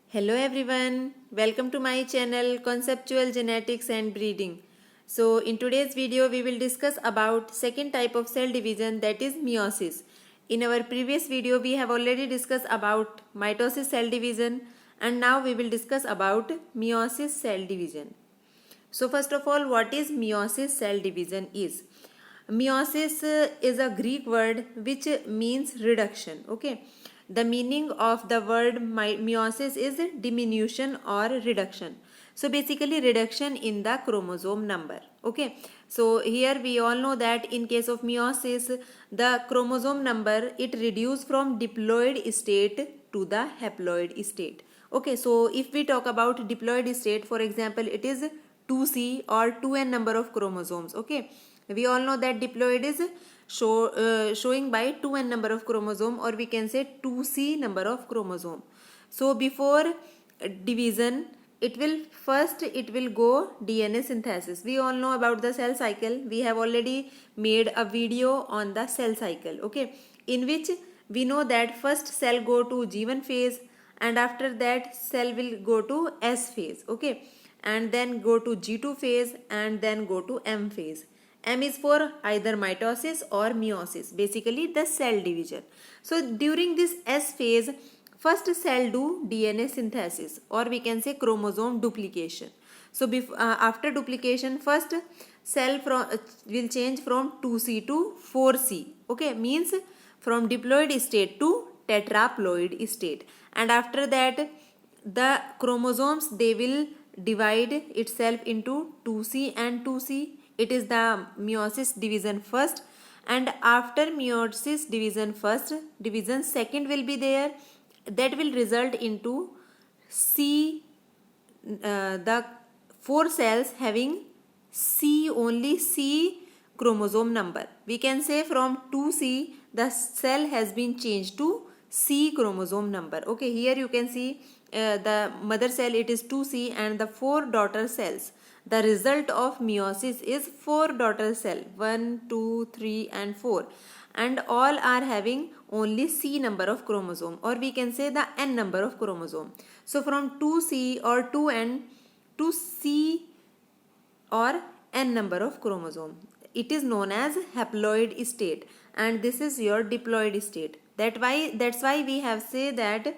Hello everyone, welcome to my channel Conceptual Genetics and Breeding. So in today's video we will discuss about second type of cell division, that is meiosis. In our previous video we have already discussed about mitosis cell division, and now we will discuss about meiosis cell division. So first of all, what is meiosis cell division is? Meiosis is a Greek word which means reduction. Okay. The meaning of the word meiosis is diminution or reduction. So basically reduction in the chromosome number. Okay. So here we all know that in case of meiosis, the chromosome number it reduces from diploid state to the haploid state. Okay. So if we talk about diploid state, for example, it is 2C or 2N number of chromosomes. Okay. We all know that diploid is showing by 2N number of chromosome, or we can say 2C number of chromosome. So before division, it will go DNA synthesis. We all know about the cell cycle. We have already made a video on the cell cycle, okay, in which we know that first cell go to G1 phase, and after that cell will go to S phase, okay, and then go to G2 phase, and then go to M phase. M is for either mitosis or meiosis, basically the cell division. So during this S phase, first cell do DNA synthesis, or we can say chromosome duplication. So after duplication, first cell will change from 2C to 4C. Okay, means from diploid state to tetraploid state. And after that, the chromosomes, they will divide itself into 2C and 2C. It is the meiosis division first, and after meiosis division first, division second will be there, that will result into C, the 4 cells having C, only C chromosome number. We can say from 2C the cell has been changed to C chromosome number. Okay, here you can see the mother cell, it is 2C, and the 4 daughter cells. The result of meiosis is 4 daughter cell, 1, 2, 3 and 4, and all are having only C number of chromosome, or we can say the N number of chromosome. So from 2C or 2N to C or N number of chromosome, it is known as haploid state, and this is your diploid state. That's why we have say that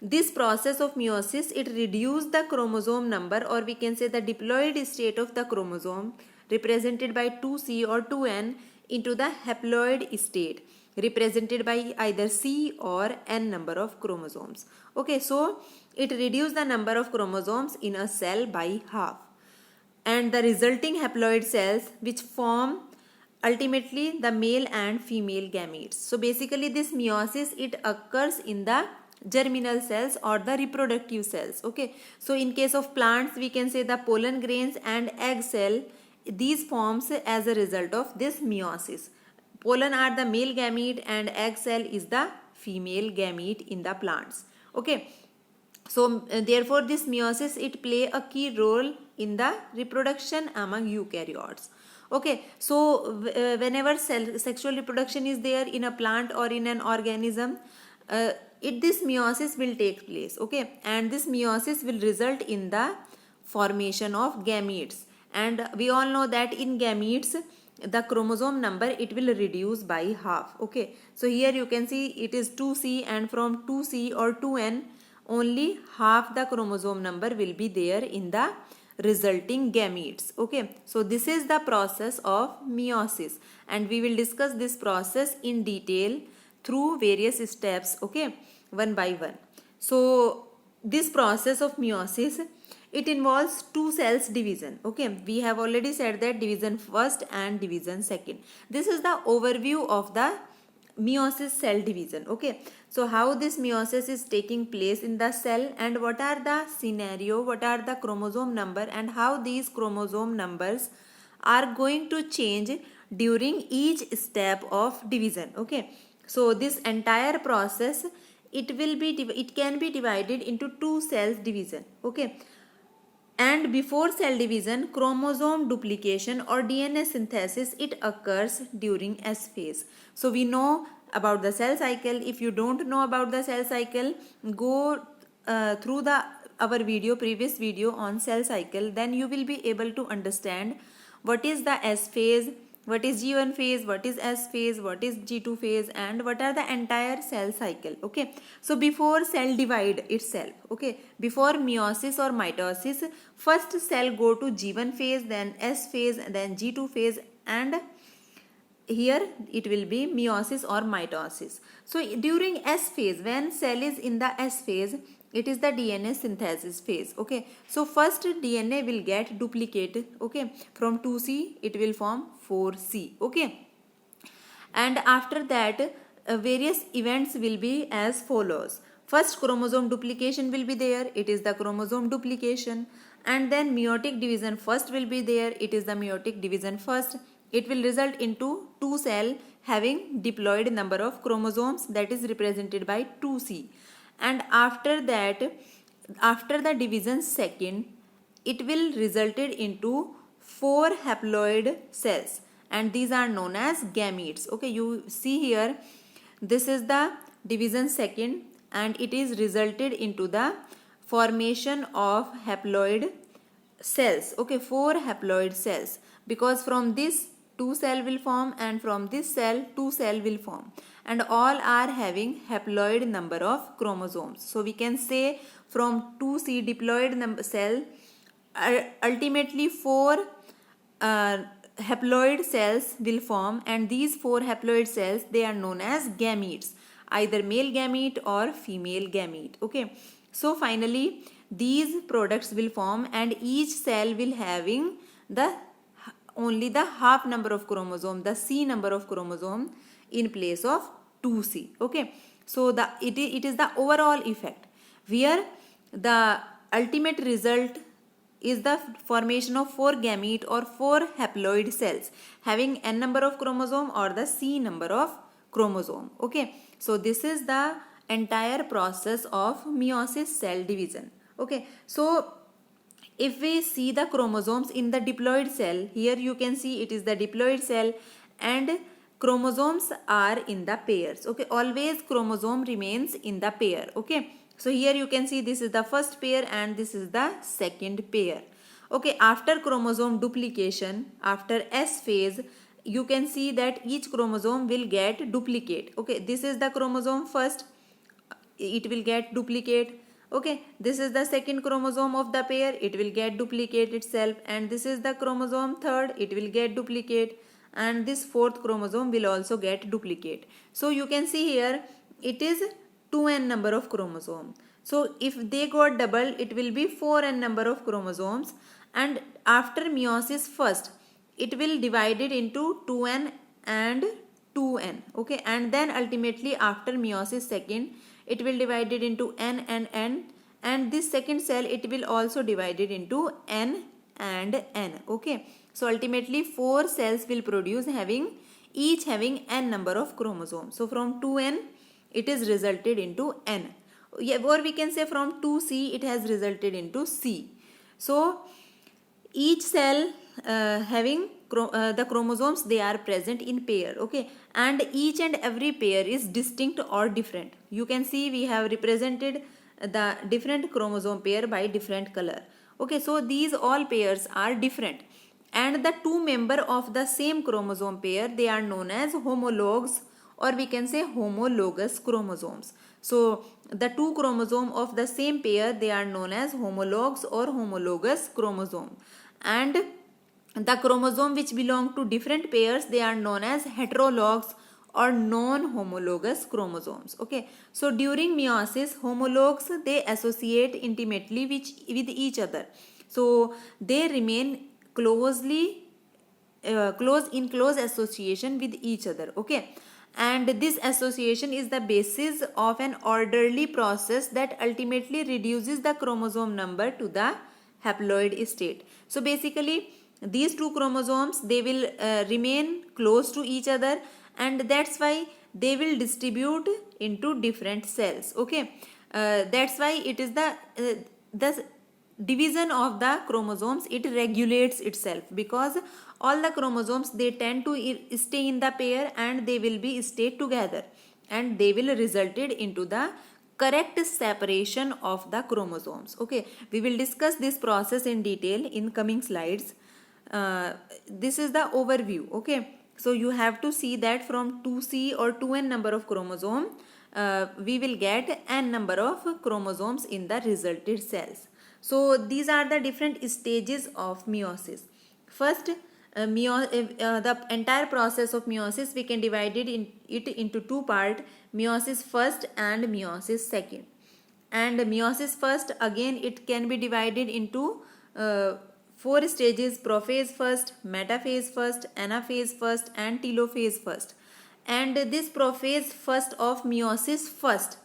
this process of meiosis, it reduces the chromosome number, or we can say the diploid state of the chromosome represented by 2C or 2N into the haploid state represented by either C or N number of chromosomes. Okay, so it reduces the number of chromosomes in a cell by half, and the resulting haploid cells which form ultimately the male and female gametes. So basically this meiosis, it occurs in the germinal cells or the reproductive cells. Okay, so in case of plants, we can say the pollen grains and egg cell, these forms as a result of this meiosis. Pollen are the male gamete and egg cell is the female gamete in the plants. Okay, so therefore this meiosis, it play a key role in the reproduction among eukaryotes. Okay, so whenever sexual reproduction is there in a plant or in an organism, this meiosis will take place. Okay, and this meiosis will result in the formation of gametes, and we all know that in gametes the chromosome number, it will reduce by half. Okay, so here you can see it is 2C, and from 2C or 2N only half the chromosome number will be there in the resulting gametes. Okay, so this is the process of meiosis, and we will discuss this process in detail through various steps, okay, one by one. So this process of meiosis, it involves two cells division. Okay, we have already said that division first and division second. This is the overview of the meiosis cell division. Okay, so how this meiosis is taking place in the cell, and what are the scenario, what are the chromosome number, and how these chromosome numbers are going to change during each step of division. Okay, so this entire process, it can be divided into two cells division. Okay, and before cell division, chromosome duplication or DNA synthesis, it occurs during S phase. So we know about the cell cycle. If you don't know about the cell cycle, go through the our previous video on cell cycle, then you will be able to understand what is the S phase, what is G1 phase, what is S phase, what is G2 phase, and what are the entire cell cycle. Okay, so before cell divide itself, okay, before meiosis or mitosis, first cell go to G1 phase, then S phase, then G2 phase, and here it will be meiosis or mitosis. So during S phase, when cell is in the S phase, it is the DNA synthesis phase. Okay, so first DNA will get duplicated. Okay, from 2C it will form 4C. Okay, and after that various events will be as follows. First, chromosome duplication will be there, it is the chromosome duplication, and then meiotic division first will be there, it is the meiotic division first. It will result into two cell having diploid number of chromosomes, that is represented by 2C. And after that, after the division second, it will resulted into 4 haploid cells, and these are known as gametes. Okay, you see here, this is the division second, and it is resulted into the formation of haploid cells. Okay, 4 haploid cells, because from this 2 cell will form, and from this cell 2 cell will form, and all are having haploid number of chromosomes. So we can say from 2C diploid number cell, ultimately 4 haploid cells will form, and these 4 haploid cells, they are known as gametes, either male gamete or female gamete. Okay, so finally these products will form, and each cell will having the only the half number of chromosome, the C number of chromosome in place of 2C. Okay, so it is the overall effect where the ultimate result is the formation of 4 gamete or 4 haploid cells having n number of chromosome or the C number of chromosome. Okay, so this is the entire process of meiosis cell division. Okay, so if we see the chromosomes in the diploid cell, here you can see it is the diploid cell, and chromosomes are in the pairs. Okay, always chromosome remains in the pair. Okay, so here you can see this is the first pair and this is the second pair. Okay, after chromosome duplication, after S phase, you can see that each chromosome will get duplicate. Okay, this is the chromosome first, it will get duplicate. Okay, this is the second chromosome of the pair, it will get duplicate itself, and this is the chromosome third, it will get duplicate, and this fourth chromosome will also get duplicate. So you can see here it is 2n number of chromosome. So if they got double, it will be 4n number of chromosomes, and after meiosis first, it will divide it into 2n and 2n. Okay, and then ultimately after meiosis second, it will divide it into n and n, and this second cell it will also divide it into n and n. Okay, so ultimately 4 cells will produce each having n number of chromosomes. So from 2n it is resulted into n, or we can say from 2C it has resulted into C. So each cell having the chromosomes, they are present in pair. Okay, and each and every pair is distinct or different. You can see we have represented the different chromosome pair by different color. Okay, so these all pairs are different, and the two member of the same chromosome pair, they are known as homologs, or we can say homologous chromosomes. So the two chromosome of the same pair, they are known as homologs or homologous chromosome, and the chromosome which belong to different pairs, they are known as heterologs or non-homologous chromosomes. Okay, so during meiosis, homologs, they associate intimately with each other. So they remain close association with each other. Okay, and this association is the basis of an orderly process that ultimately reduces the chromosome number to the haploid state. So basically these two chromosomes, they will remain close to each other, and that's why they will distribute into different cells. Okay, that's why it is the division of the chromosomes, it regulates itself, because all the chromosomes, they tend to stay in the pair and they will be stay together, and they will resulted into the correct separation of the chromosomes. Okay, we will discuss this process in detail in coming slides. This is the overview. Okay, so you have to see that from 2C or 2n number of chromosome, we will get n number of chromosomes in the resulted cells. So these are the different stages of meiosis. First, the entire process of meiosis we can divide it into two parts: meiosis first and meiosis second. And meiosis first, again it can be divided into four stages: prophase first, metaphase first, anaphase first, and telophase first. And this prophase first of meiosis first,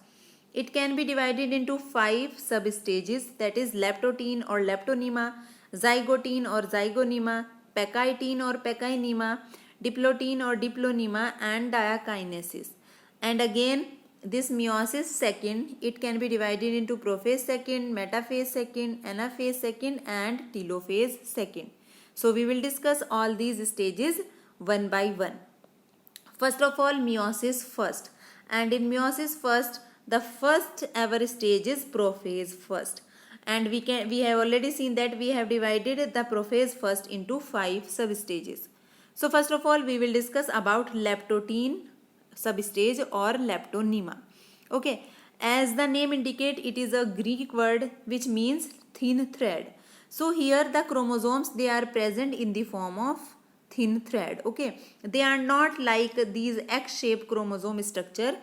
it can be divided into 5 substages, that is leptotene or leptonema, zygotene or zygonyma, pecitine or pecynema, diplotene or diplonema, and diakinesis. And again, this meiosis second, it can be divided into prophase second, metaphase second, anaphase second, and telophase second. So we will discuss all these stages one by one. First of all, meiosis first. And in meiosis first, the first ever stage is prophase first. And we have already seen that we have divided the prophase first into 5 substages. So first of all, we will discuss about leptotene substage or leptonema. Okay, as the name indicate, it is a Greek word which means thin thread. So here the chromosomes, they are present in the form of thin thread. Okay, they are not like these X-shaped chromosome structure.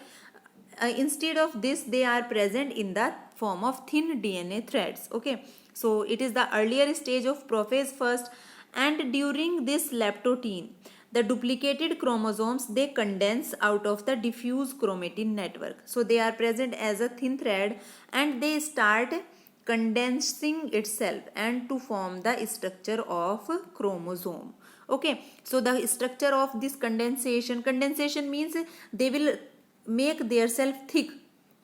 Instead of this, they are present in the form of thin DNA threads. Okay, so it is the earlier stage of prophase first, and during this leptotene, the duplicated chromosomes, they condense out of the diffuse chromatin network. So they are present as a thin thread, and they start condensing itself and to form the structure of chromosome. Okay, so the structure of this condensation means they will make their self thick.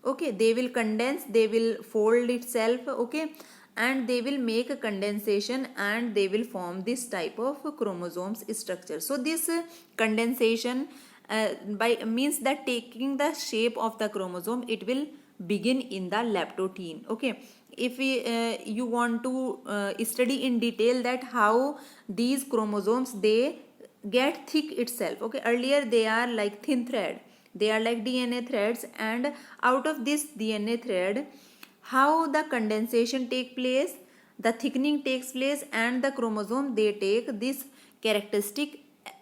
Okay, they will condense, they will fold itself. Okay, and they will make a condensation and they will form this type of chromosomes structure. So this condensation means that taking the shape of the chromosome, it will begin in the leptotene. Okay, if you want to study in detail that how these chromosomes, they get thick itself. Okay, earlier they are like thin thread, they are like DNA threads, and out of this DNA thread, how the condensation take place, the thickening takes place, and the chromosome, they take this characteristic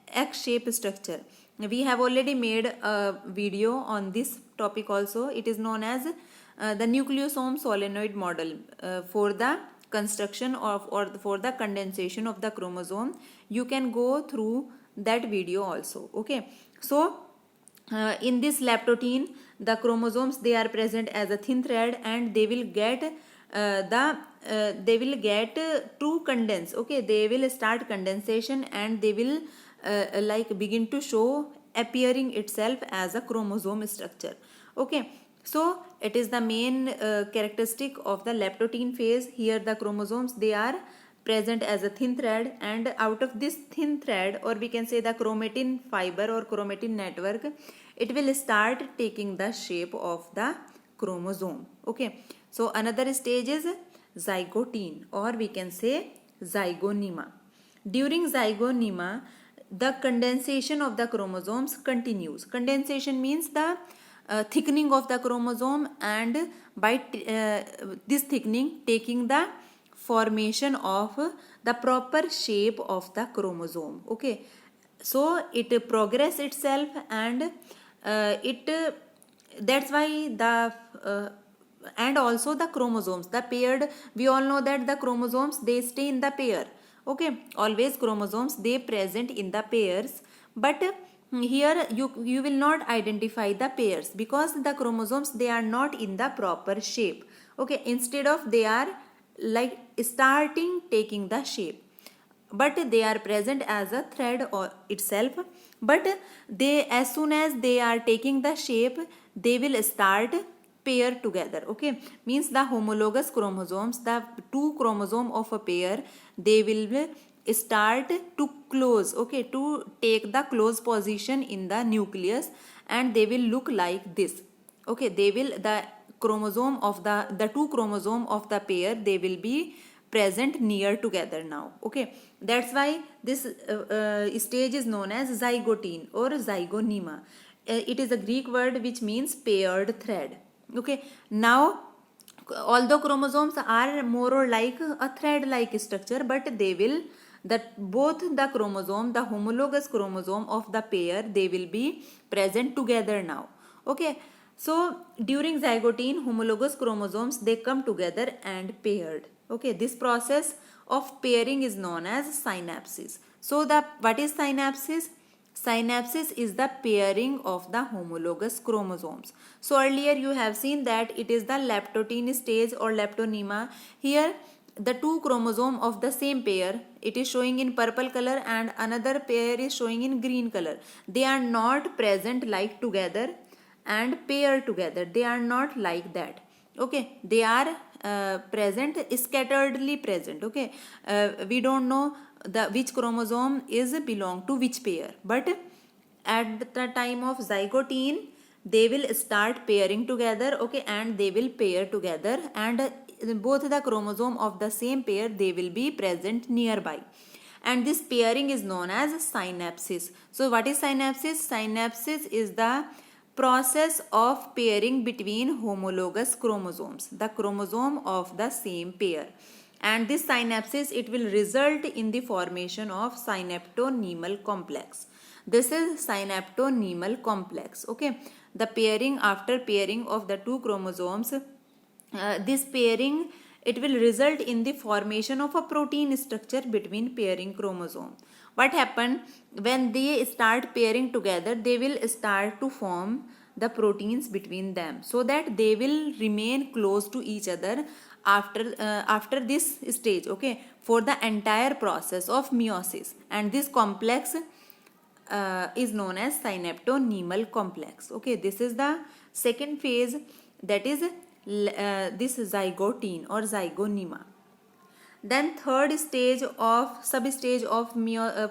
X-shaped structure. We have already made a video on this topic also. It is known as the nucleosome solenoid model for the construction of or for the condensation of the chromosome. You can go through that video also. Okay, so in this leptotene, the chromosomes, they are present as a thin thread, and they will get to condense. Okay, they will start condensation, and they will like begin to show appearing itself as a chromosome structure. Okay, so it is the main characteristic of the leptotene phase. Here the chromosomes, they are present as a thin thread, and out of this thin thread, or we can say the chromatin fiber or chromatin network, it will start taking the shape of the chromosome. Okay, so another stage is zygotene, or we can say zygonyma. During zygonyma, the condensation of the chromosomes continues. Condensation means the thickening of the chromosome, and by this thickening, taking the formation of the proper shape of the chromosome. Okay, so it progress itself, and that's why the and also the chromosomes, the paired, we all know that the chromosomes, they stay in the pair. Okay, always chromosomes, they present in the pairs, but here you will not identify the pairs because the chromosomes, they are not in the proper shape. Okay, instead of they are like starting taking the shape, but they are present as a thread or itself, but they, as soon as they are taking the shape, they will start pair together. Okay, means the homologous chromosomes, the two chromosome of a pair, they will start to close. Okay, to take the close position in the nucleus, and they will look like this. Okay, they will, the chromosome of the two chromosome of the pair, they will be present near together now. Okay, that's why this stage is known as zygotene or zygonema. It is a Greek word which means paired thread. Okay, now although chromosomes are more or like a thread like structure, but they will, that both the chromosome, the homologous chromosome of the pair, they will be present together now. Okay, so during zygotene, homologous chromosomes, they come together and paired. Okay, this process of pairing is known as synapsis. So what is synapsis? Synapsis is the pairing of the homologous chromosomes. So earlier you have seen that it is the leptotene stage or leptonema. Here the two chromosome of the same pair, it is showing in purple color and another pair is showing in green color. They are not present like together and pair together. They are not like that. Okay, they are present, scatteredly present. Okay, we don't know which chromosome is belong to which pair, but at the time of zygotene they will start pairing together. Okay, and they will pair together, and both the chromosome of the same pair, they will be present nearby, and this pairing is known as synapsis. So what is synapsis? Synapsis is the process of pairing between homologous chromosomes, the chromosome of the same pair, and this synapsis, it will result in the formation of synaptonemal complex. This is synaptonemal complex. Okay, the pairing, after pairing of the two chromosomes, this pairing, it will result in the formation of a protein structure between pairing chromosome. What happen when they start pairing together? They will start to form the proteins between them, so that they will remain close to each other after this stage. Okay, for the entire process of meiosis, and this complex is known as synaptonemal complex. Okay, this is the second phase, that is this zygotene or zygonema. Then third stage of substage of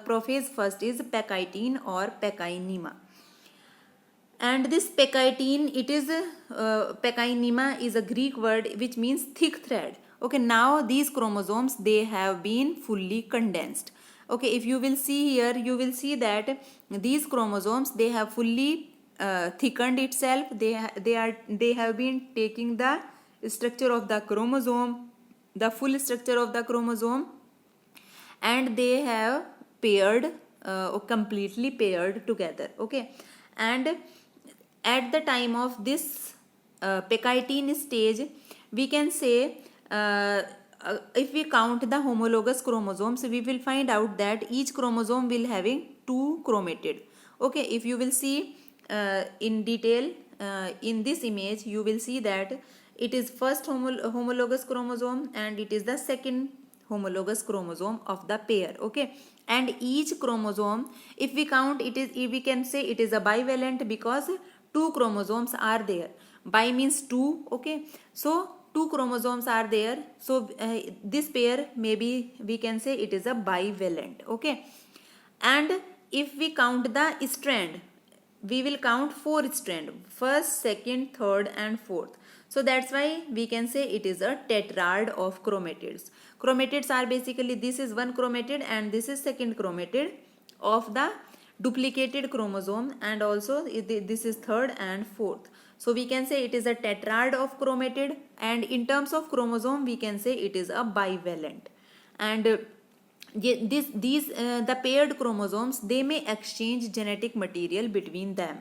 prophase first is pekitene or pekynema. And this pekitene, it is pekynema is a Greek word which means thick thread. Okay, now these chromosomes, they have been fully condensed. Okay, if you will see here, you will see that these chromosomes, they have fully thickened itself. They have been taking the structure of the chromosome, the full structure of the chromosome, and they have paired or completely paired together. Okay, and at the time of this pekitene stage, we can say if we count the homologous chromosomes, we will find out that each chromosome will having two chromatid. Okay, if you will see in detail in this image, you will see that it is first homologous chromosome and it is the second homologous chromosome of the pair. Okay, and each chromosome, if we count, it is, we can say it is a bivalent, because two chromosomes are there. Bi means two. Okay, so two chromosomes are there, so this pair, maybe we can say it is a bivalent. Okay, and if we count the strand, we will count 4 strands: first, second, third and fourth. So that's why we can say it is a tetrad of chromatids. Chromatids are basically, this is one chromatid and this is second chromatid of the duplicated chromosome, and also this is third and fourth. So we can say it is a tetrad of chromatid, and in terms of chromosome, we can say it is a bivalent. And the paired chromosomes, they may exchange genetic material between them,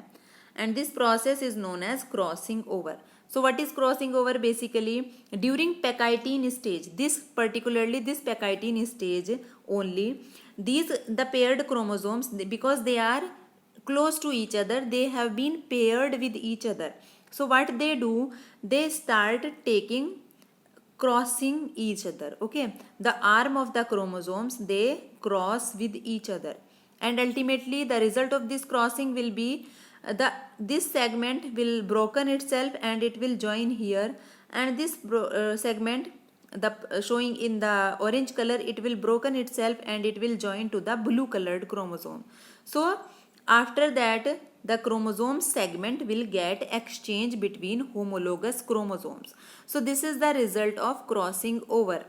and this process is known as crossing over. So what is crossing over? Basically, during pekitene stage, particularly this pekitene stage only, the paired chromosomes, because they are close to each other, they have been paired with each other. So what they do, they start crossing each other. Okay, the arm of the chromosomes, they cross with each other, and ultimately the result of this crossing will be this segment will broken itself and it will join here, and this segment, showing in the orange color, it will broken itself and it will join to the blue colored chromosome. So After that, the chromosome segment will get exchange between homologous chromosomes. So this is the result of crossing over.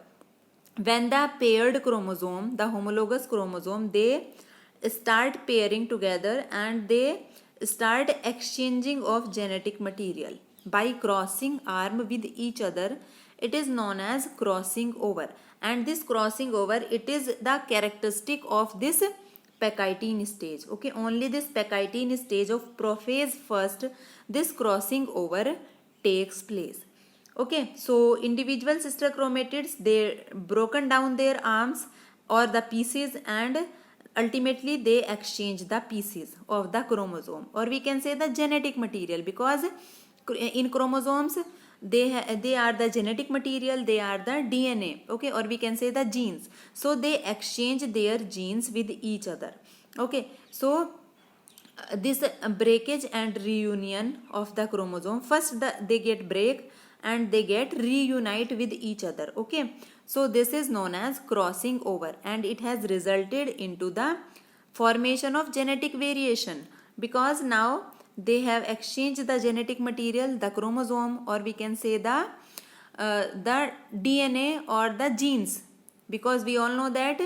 When the paired chromosome, the homologous chromosome, they start pairing together and they start exchanging of genetic material by crossing arm with each other, it is known as crossing over. And this crossing over, it is the characteristic of this Pectine stage. Okay, only this Pectine stage of prophase first, this crossing over takes place. Okay, so individual sister chromatids, they broken down their arms or the pieces, and ultimately they exchange the pieces of the chromosome, or we can say the genetic material, because in chromosomes they are the genetic material, they are the DNA, okay, or we can say the genes. So they exchange their genes with each other. Okay, so this breakage and reunion of the chromosome, first they get break and they get reunite with each other. Okay, so this is known as crossing over, and it has resulted into the formation of genetic variation, because now they have exchanged the genetic material, the chromosome, or we can say the DNA or the genes, because we all know that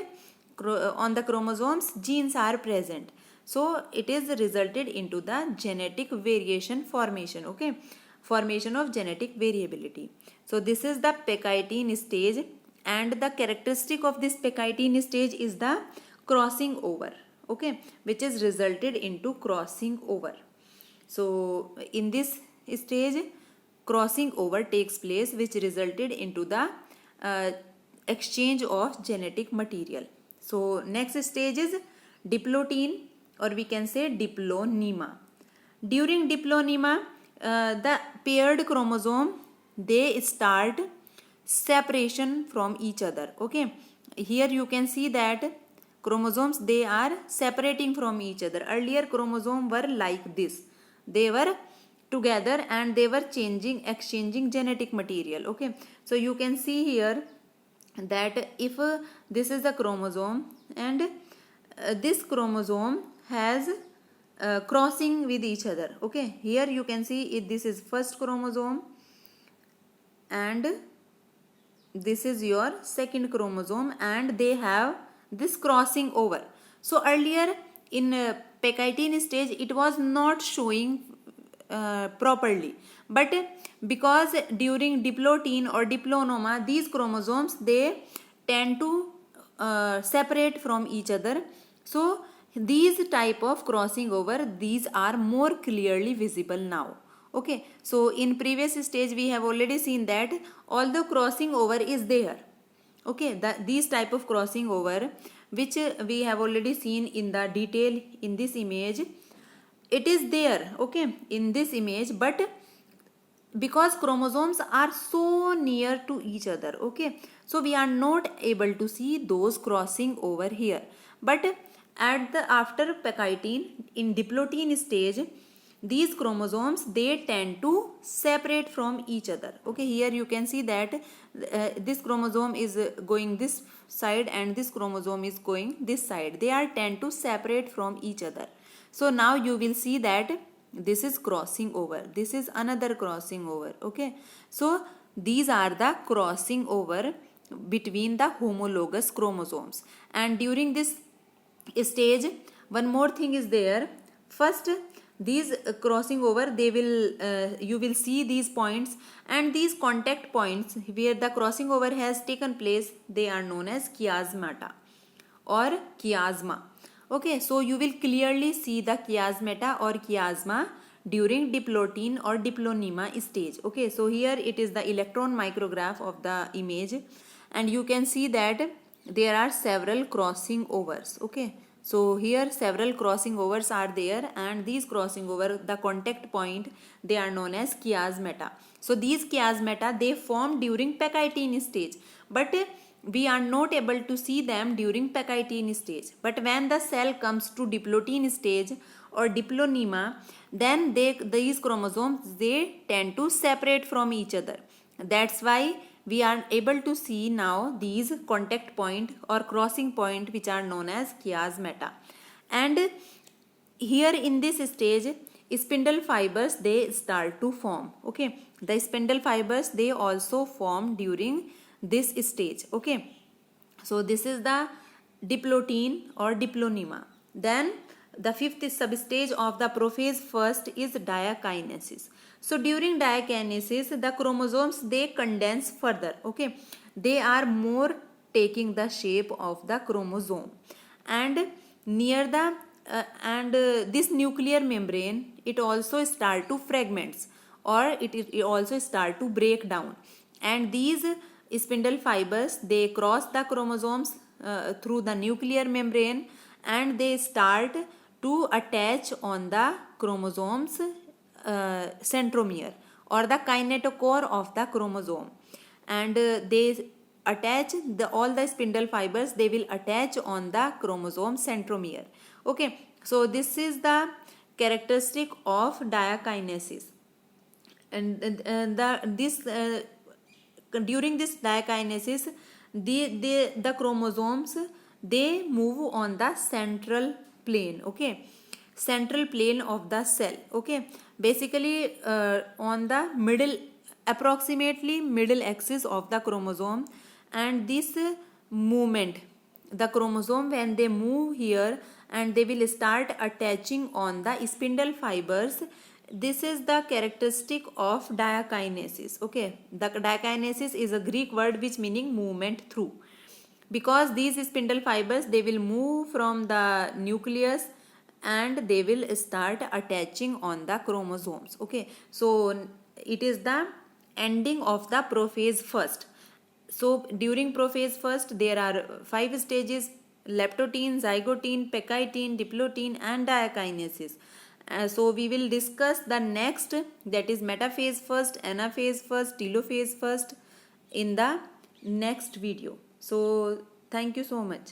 on the chromosomes genes are present. So it is resulted into the genetic variation formation. Okay, formation of genetic variability. So this is the Pectine stage, and the characteristic of this Pectine stage is the crossing over. Okay, which is resulted into crossing over. So in this stage, crossing over takes place, which resulted into the exchange of genetic material. So next stage is diplotene, or we can say diplonema. During diplonema, the paired chromosome, they start separation from each other. Okay, here you can see that chromosomes, they are separating from each other. Earlier chromosomes were like this, they were together and they were exchanging genetic material. Okay, so you can see here that if this is the chromosome, and this chromosome has crossing with each other. Okay, here you can see this is first chromosome and this is your second chromosome, and they have this crossing over. So earlier in Pectine stage it was not showing properly, but because during diplotene or diplonoma, these chromosomes, they tend to separate from each other. So these type of crossing over, these are more clearly visible now. Okay, so in previous stage we have already seen that although crossing over is there, okay, these type of crossing over, which we have already seen in the detail in this image, it is there, okay, in this image, but because chromosomes are so near to each other, okay, so we are not able to see those crossing over here. But at the after Pectine, in diplotene stage, these chromosomes, they tend to separate from each other. Okay, here you can see that this chromosome is going this side and this chromosome is going this side. They are tend to separate from each other. So now you will see that this is crossing over, this is another crossing over. Okay, so these are the crossing over between the homologous chromosomes. And during this stage, one more thing is there. First, these crossing over, they will you will see these points, and these contact points where the crossing over has taken place, they are known as chiasmata or chiasma. Okay, so you will clearly see the chiasmata or chiasma during diplotene or diplonema stage. Okay, so here it is the electron micrograph of the image, and you can see that there are several crossing overs. Okay, so here several crossing overs are there, and these crossing over, the contact point, they are known as chiasmata. So these chiasmata, they form during Pectine stage, but we are not able to see them during Pectine stage. But when the cell comes to diplotene stage or diplonema, then these chromosomes, they tend to separate from each other. That's why we are able to see now these contact point or crossing point, which are known as chiasmata. And here in this stage, spindle fibers they start to form. Okay, the spindle fibers they also form during this stage. Okay, so this is the diplotin or diplonema. Then the fifth substage of the prophase first is diakinesis. So during diakinesis, the chromosomes they condense further. Okay, they are more taking the shape of the chromosome, and near the this nuclear membrane it also start to fragments, or it also start to break down, and these spindle fibers they cross the chromosomes through the nuclear membrane, and they start to attach on the chromosomes centromere or the kinetochore of the chromosome, and they attach all the spindle fibers they will attach on the chromosome centromere. Okay, so this is the characteristic of diakinesis, and during this diakinesis the chromosomes they move on the central plane. Okay, central plane of the cell. Okay, basically on the middle, approximately middle axis of the chromosome, and this movement, the chromosome when they move here and they will start attaching on the spindle fibers, this is the characteristic of diakinesis. Okay, the diakinesis is a Greek word which meaning movement through, because these spindle fibers they will move from the nucleus and they will start attaching on the chromosomes. Okay, so it is the ending of the prophase first. So during prophase first there are 5 stages: leptotin, zygotin, pectin, diplotin and diakinesis. So we will discuss the next, that is metaphase first, anaphase first, telophase first in the next video. So thank you so much.